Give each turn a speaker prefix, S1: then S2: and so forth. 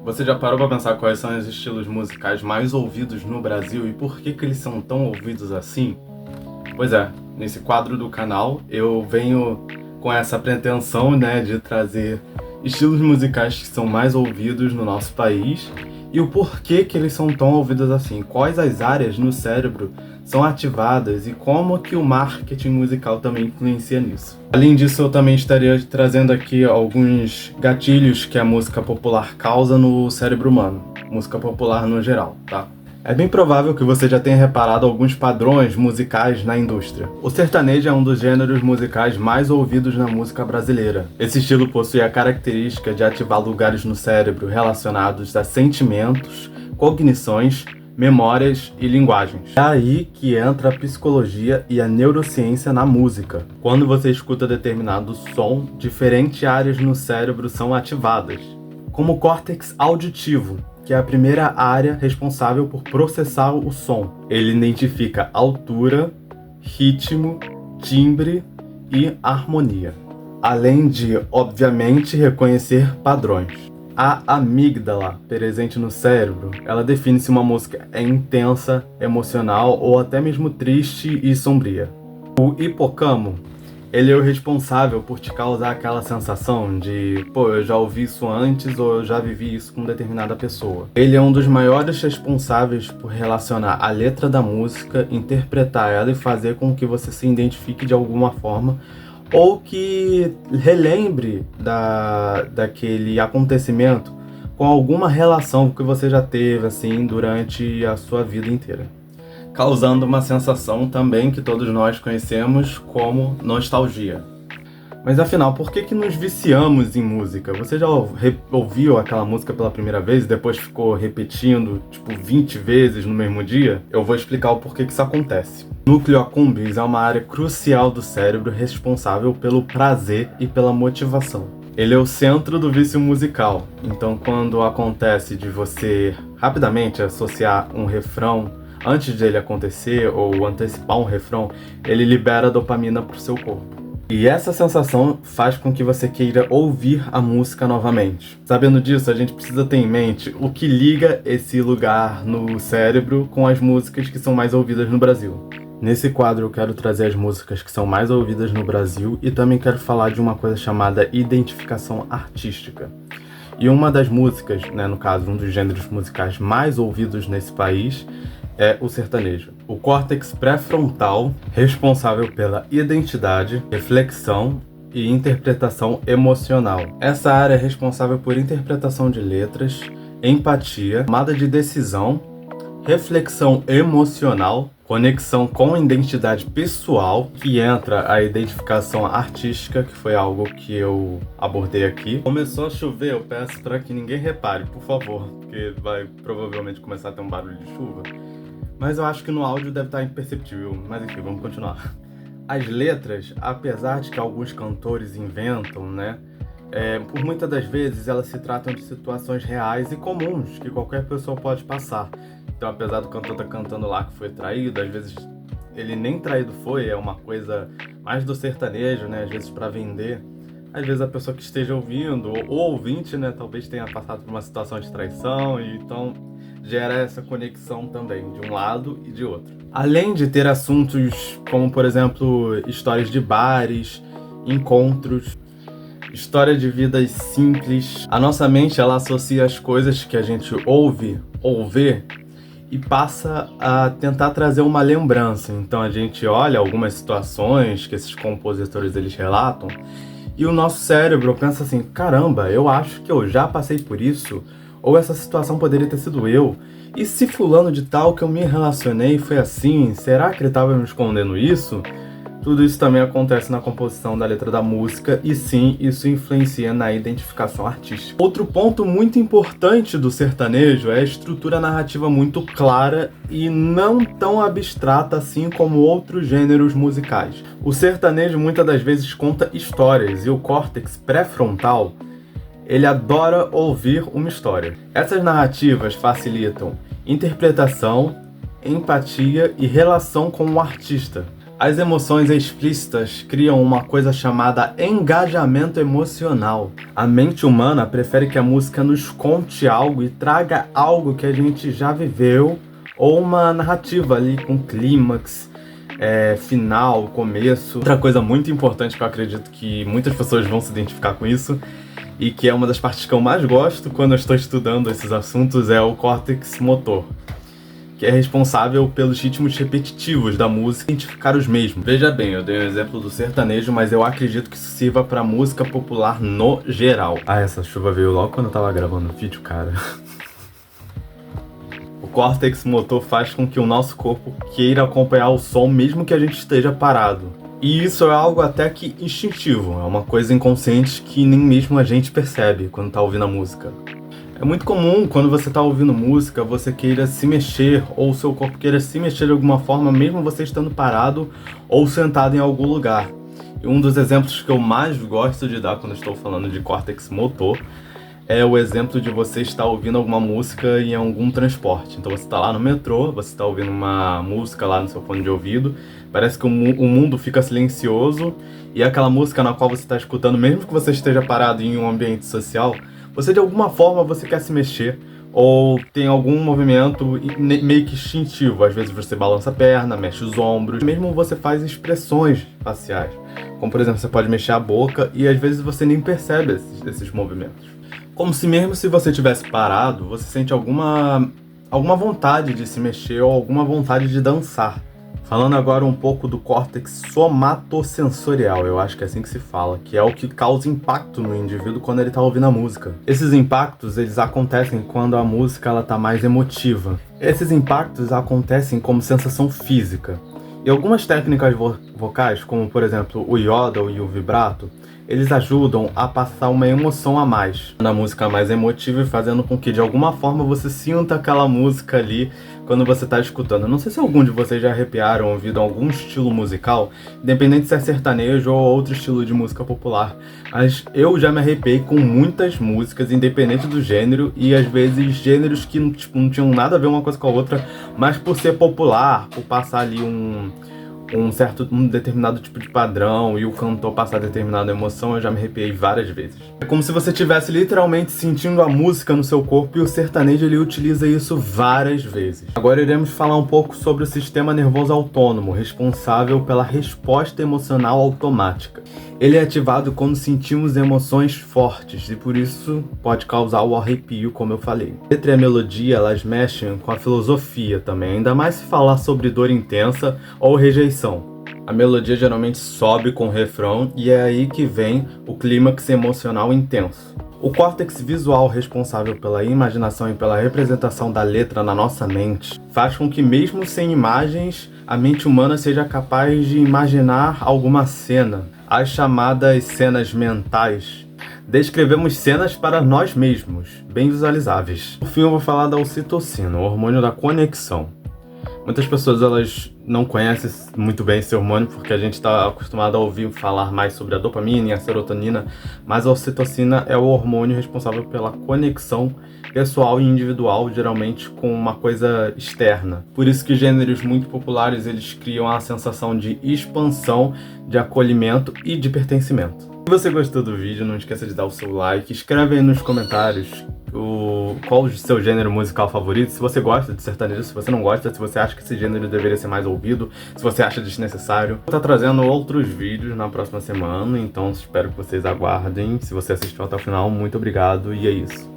S1: Você já parou pra pensar quais são os estilos musicais mais ouvidos no Brasil e por que eles são tão ouvidos assim? Pois é, nesse quadro do canal eu venho com essa pretensão, de trazer estilos musicais que são mais ouvidos no nosso país e o porquê que eles são tão ouvidos assim, quais as áreas no cérebro são ativadas e como que o marketing musical também influencia nisso. Além disso, eu também estaria trazendo aqui alguns gatilhos que a música popular causa no cérebro humano, música popular no geral, tá? É bem provável que você já tenha reparado alguns padrões musicais na indústria. O sertanejo é um dos gêneros musicais mais ouvidos na música brasileira. Esse estilo possui a característica de ativar lugares no cérebro relacionados a sentimentos, cognições, memórias e linguagens. É aí que entra a psicologia e a neurociência na música. Quando você escuta determinado som, diferentes áreas no cérebro são ativadas, como o córtex auditivo, que é a primeira área responsável por processar o som. Ele identifica altura, ritmo, timbre e harmonia, além de, obviamente, reconhecer padrões. A amígdala, presente no cérebro, ela define se uma música é intensa, emocional ou até mesmo triste e sombria. O hipocampo, ele é o responsável por te causar aquela sensação de, eu já ouvi isso antes ou eu já vivi isso com determinada pessoa. Ele é um dos maiores responsáveis por relacionar a letra da música, interpretar ela e fazer com que você se identifique de alguma forma ou que relembre daquele acontecimento com alguma relação que você já teve assim durante a sua vida inteira, causando uma sensação também que todos nós conhecemos como nostalgia. Mas afinal, por que nos viciamos em música? Você já ouviu aquela música pela primeira vez e depois ficou repetindo 20 vezes no mesmo dia? Eu vou explicar o porquê que isso acontece. O núcleo accumbens é uma área crucial do cérebro responsável pelo prazer e pela motivação. Ele é o centro do vício musical. Então, quando acontece de você rapidamente associar um refrão antes de ele acontecer ou antecipar um refrão, ele libera dopamina para o seu corpo. E essa sensação faz com que você queira ouvir a música novamente. Sabendo disso, a gente precisa ter em mente o que liga esse lugar no cérebro com as músicas que são mais ouvidas no Brasil. Nesse quadro eu quero trazer as músicas que são mais ouvidas no Brasil e também quero falar de uma coisa chamada identificação artística. E uma das músicas, no caso, um dos gêneros musicais mais ouvidos nesse país é o sertanejo. O córtex pré-frontal, responsável pela identidade, reflexão e interpretação emocional. Essa área é responsável por interpretação de letras, empatia, tomada de decisão, reflexão emocional, conexão com a identidade pessoal, que entra a identificação artística, que foi algo que eu abordei aqui. Começou a chover, eu peço para que ninguém repare, por favor, porque vai provavelmente começar a ter um barulho de chuva. Mas eu acho que no áudio deve estar imperceptível, mas enfim, vamos continuar. As letras, apesar de que alguns cantores inventam, por muitas das vezes elas se tratam de situações reais e comuns que qualquer pessoa pode passar. Então, apesar do cantor estar cantando lá que foi traído, às vezes ele nem traído foi, é uma coisa mais do sertanejo, às vezes para vender. Às vezes a pessoa que esteja ouvindo, ou ouvinte, talvez tenha passado por uma situação de traição, e então gera essa conexão também, de um lado e de outro. Além de ter assuntos como, por exemplo, histórias de bares, encontros, história de vidas simples, a nossa mente ela associa as coisas que a gente ouve ou vê e passa a tentar trazer uma lembrança. Então a gente olha algumas situações que esses compositores eles relatam e o nosso cérebro pensa assim, caramba, eu acho que eu já passei por isso, ou essa situação poderia ter sido eu. E se fulano de tal que eu me relacionei foi assim, será que ele estava me escondendo isso? Tudo isso também acontece na composição da letra da música e sim, isso influencia na identificação artística. Outro ponto muito importante do sertanejo é a estrutura narrativa muito clara e não tão abstrata assim como outros gêneros musicais. O sertanejo muitas das vezes conta histórias e o córtex pré-frontal ele adora ouvir uma história. Essas narrativas facilitam interpretação, empatia e relação com o artista. As emoções explícitas criam uma coisa chamada engajamento emocional. A mente humana prefere que a música nos conte algo e traga algo que a gente já viveu, ou uma narrativa ali com clímax, final, começo. Outra coisa muito importante que eu acredito que muitas pessoas vão se identificar com isso, e que é uma das partes que eu mais gosto quando eu estou estudando esses assuntos, é o córtex motor, que é responsável pelos ritmos repetitivos da música identificar os mesmos. Veja bem, eu dei um exemplo do sertanejo, mas eu acredito que isso sirva pra música popular no geral. Ah, essa chuva veio logo quando eu tava gravando o vídeo, cara. O córtex motor faz com que o nosso corpo queira acompanhar o som mesmo que a gente esteja parado. E isso é algo até que instintivo, é uma coisa inconsciente que nem mesmo a gente percebe quando tá ouvindo a música. É muito comum, quando você está ouvindo música, você queira se mexer, ou o seu corpo queira se mexer de alguma forma, mesmo você estando parado ou sentado em algum lugar. E um dos exemplos que eu mais gosto de dar quando estou falando de córtex motor é o exemplo de você estar ouvindo alguma música em algum transporte. Então você está lá no metrô, você está ouvindo uma música lá no seu fone de ouvido, parece que o mundo fica silencioso, e aquela música na qual você está escutando, mesmo que você esteja parado em um ambiente social, você de alguma forma você quer se mexer, ou tem algum movimento meio que instintivo. Às vezes você balança a perna, mexe os ombros, mesmo você faz expressões faciais, como por exemplo, você pode mexer a boca e às vezes você nem percebe esses movimentos. Como se mesmo se você tivesse parado, você sente alguma vontade de se mexer ou alguma vontade de dançar. Falando agora um pouco do córtex somatosensorial, eu acho que é assim que se fala, que é o que causa impacto no indivíduo quando ele está ouvindo a música. Esses impactos, eles acontecem quando a música está mais emotiva. Esses impactos acontecem como sensação física. E algumas técnicas vocais, como por exemplo o yodel e o vibrato, eles ajudam a passar uma emoção a mais na música mais emotiva e fazendo com que de alguma forma você sinta aquela música ali quando você está escutando. Eu não sei se algum de vocês já arrepiaram ouvindo algum estilo musical, independente se é sertanejo ou outro estilo de música popular, mas eu já me arrepiei com muitas músicas, independente do gênero, e às vezes gêneros que não tinham nada a ver uma coisa com a outra, mas por ser popular, por passar ali um determinado tipo de padrão e o cantor passar determinada emoção, eu já me arrepiei várias vezes. É como se você estivesse literalmente sentindo a música no seu corpo, e o sertanejo ele utiliza isso várias vezes. Agora iremos falar um pouco sobre o sistema nervoso autônomo, responsável pela resposta emocional automática. Ele é ativado quando sentimos emoções fortes e por isso pode causar o arrepio, como eu falei. A letra e a melodia, elas mexem com a filosofia também, ainda mais se falar sobre dor intensa ou rejeição. A melodia geralmente sobe com o refrão e é aí que vem o clímax emocional intenso. O córtex visual, responsável pela imaginação e pela representação da letra na nossa mente, faz com que mesmo sem imagens, a mente humana seja capaz de imaginar alguma cena. As chamadas cenas mentais. Descrevemos cenas para nós mesmos, bem visualizáveis. Por fim, eu vou falar da ocitocina, o hormônio da conexão. Muitas pessoas elas não conhecem muito bem esse hormônio porque a gente está acostumado a ouvir falar mais sobre a dopamina e a serotonina, mas a ocitocina é o hormônio responsável pela conexão pessoal e individual, geralmente com uma coisa externa. Por isso que gêneros muito populares eles criam a sensação de expansão, de acolhimento e de pertencimento. Se você gostou do vídeo, não esqueça de dar o seu like, escreve aí nos comentários qual o seu gênero musical favorito, se você gosta de sertanejo, se você não gosta, se você acha que esse gênero deveria ser mais ouvido, se você acha desnecessário. Vou estar trazendo outros vídeos na próxima semana, então espero que vocês aguardem. Se você assistiu até o final, muito obrigado e é isso.